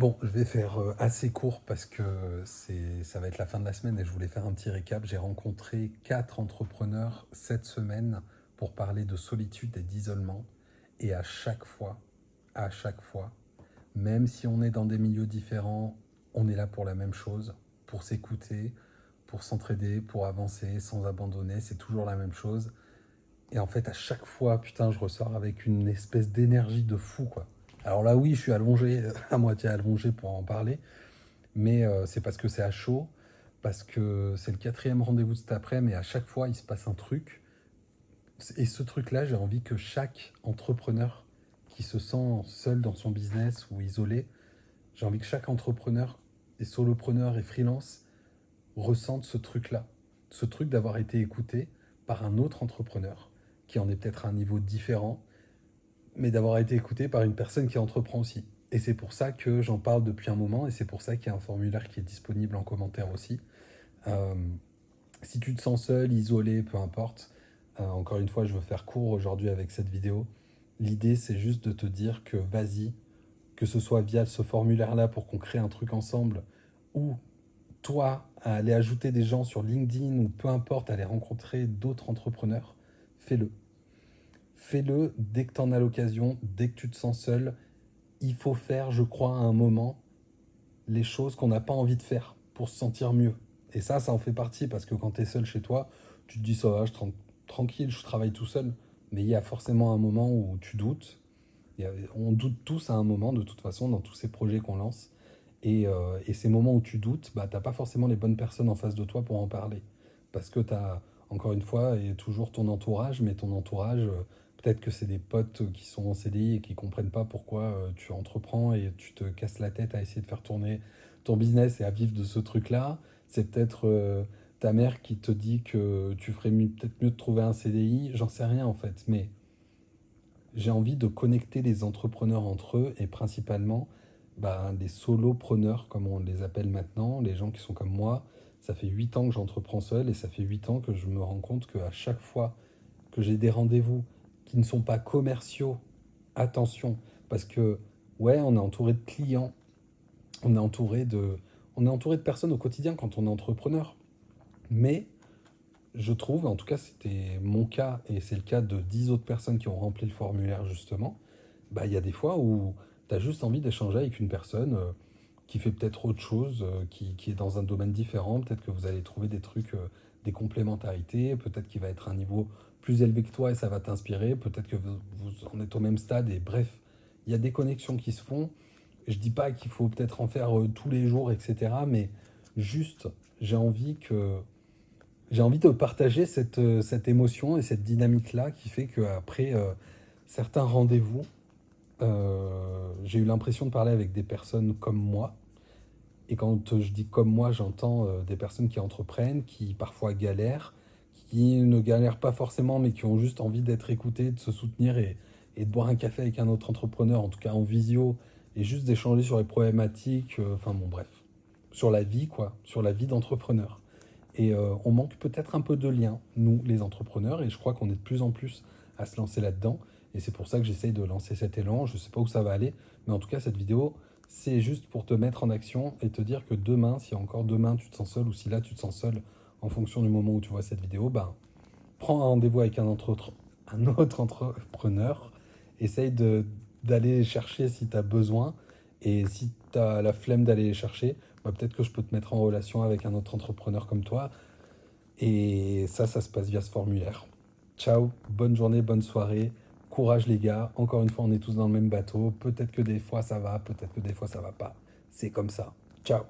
Bon, je vais faire assez court parce que ça va être la fin de la semaine et je voulais faire un petit récap. J'ai rencontré 4 entrepreneurs cette semaine pour parler de solitude et d'isolement. Et à chaque fois, même si on est dans des milieux différents, on est là pour la même chose, pour s'écouter, pour s'entraider, pour avancer sans abandonner. C'est toujours la même chose. Et en fait, à chaque fois, putain, je ressors avec une espèce d'énergie de fou, quoi. Alors là, oui, je suis allongé, à moitié allongé pour en parler, mais c'est parce que c'est à chaud, parce que c'est le quatrième rendez-vous de cet après, mais à chaque fois, il se passe un truc. Et ce truc-là, j'ai envie que chaque entrepreneur qui se sent seul dans son business ou isolé, j'ai envie que chaque entrepreneur, et solopreneur et freelance, ressente ce truc-là. Ce truc d'avoir été écouté par un autre entrepreneur, qui en est peut-être à un niveau différent, mais d'avoir été écouté par une personne qui entreprend aussi. Et c'est pour ça que j'en parle depuis un moment, et c'est pour ça qu'il y a un formulaire qui est disponible en commentaire aussi. Euh, Si tu te sens seul, isolé, peu importe, encore une fois, je veux faire court aujourd'hui avec cette vidéo. L'idée, c'est juste de te dire que vas-y, que ce soit via ce formulaire-là pour qu'on crée un truc ensemble, ou toi, à aller ajouter des gens sur LinkedIn, ou peu importe, aller rencontrer d'autres entrepreneurs, fais-le. Fais-le dès que tu en as l'occasion, dès que tu te sens seul. Il faut faire, je crois, à un moment, les choses qu'on n'a pas envie de faire pour se sentir mieux. Et ça en fait partie, parce que quand tu es seul chez toi, tu te dis ça va, tranquille, je travaille tout seul. Mais il y a forcément un moment où tu doutes. On doute tous à un moment, de toute façon, dans tous ces projets qu'on lance. Et ces moments où tu doutes, bah, t'as pas forcément les bonnes personnes en face de toi pour en parler. Parce que tu as, encore une fois, et toujours ton entourage, mais ton entourage, peut-être que c'est des potes qui sont en CDI et qui comprennent pas pourquoi tu entreprends et tu te casses la tête à essayer de faire tourner ton business et à vivre de ce truc-là. C'est peut-être ta mère qui te dit que tu ferais peut-être mieux de trouver un CDI, j'en sais rien en fait. Mais j'ai envie de connecter les entrepreneurs entre eux et principalement bah, des solopreneurs, comme on les appelle maintenant, les gens qui sont comme moi. Ça fait 8 ans que j'entreprends seul et ça fait 8 ans que je me rends compte qu'à chaque fois que j'ai des rendez-vous qui ne sont pas commerciaux, attention, parce que ouais, on est entouré de clients, on est entouré de, on est entouré de personnes au quotidien quand on est entrepreneur. Mais je trouve, en tout cas c'était mon cas et c'est le cas de 10 autres personnes qui ont rempli le formulaire justement, bah il y a des fois où tu as juste envie d'échanger avec une personne qui fait peut-être autre chose, qui est dans un domaine différent, peut-être que vous allez trouver des trucs, des complémentarités, peut-être qu'il va être à un niveau plus élevé que toi et ça va t'inspirer, peut-être que vous en êtes au même stade et bref, il y a des connexions qui se font. Je dis pas qu'il faut peut-être en faire tous les jours, etc. Mais juste, j'ai envie que j'ai envie de partager cette émotion et cette dynamique-là qui fait qu'après certains rendez-vous, j'ai eu l'impression de parler avec des personnes comme moi. Et quand je dis comme moi, j'entends des personnes qui entreprennent, qui parfois galèrent, qui ne galèrent pas forcément, mais qui ont juste envie d'être écoutées, de se soutenir et de boire un café avec un autre entrepreneur, en tout cas en visio, et juste d'échanger sur les problématiques, enfin bon bref, sur la vie quoi, sur la vie d'entrepreneur. Et on manque peut-être un peu de lien, nous, les entrepreneurs, et je crois qu'on est de plus en plus à se lancer là-dedans. Et c'est pour ça que j'essaye de lancer cet élan. Je ne sais pas où ça va aller, mais en tout cas, cette vidéo, c'est juste pour te mettre en action et te dire que demain, si encore demain tu te sens seul, ou si là tu te sens seul en fonction du moment où tu vois cette vidéo, ben, prends un rendez-vous avec un autre entrepreneur, essaye d'aller les chercher si tu as besoin, et si tu as la flemme d'aller les chercher, bah, peut-être que je peux te mettre en relation avec un autre entrepreneur comme toi, et ça se passe via ce formulaire. Ciao, bonne journée, bonne soirée, courage les gars, encore une fois on est tous dans le même bateau, peut-être que des fois ça va, peut-être que des fois ça va pas, c'est comme ça. Ciao.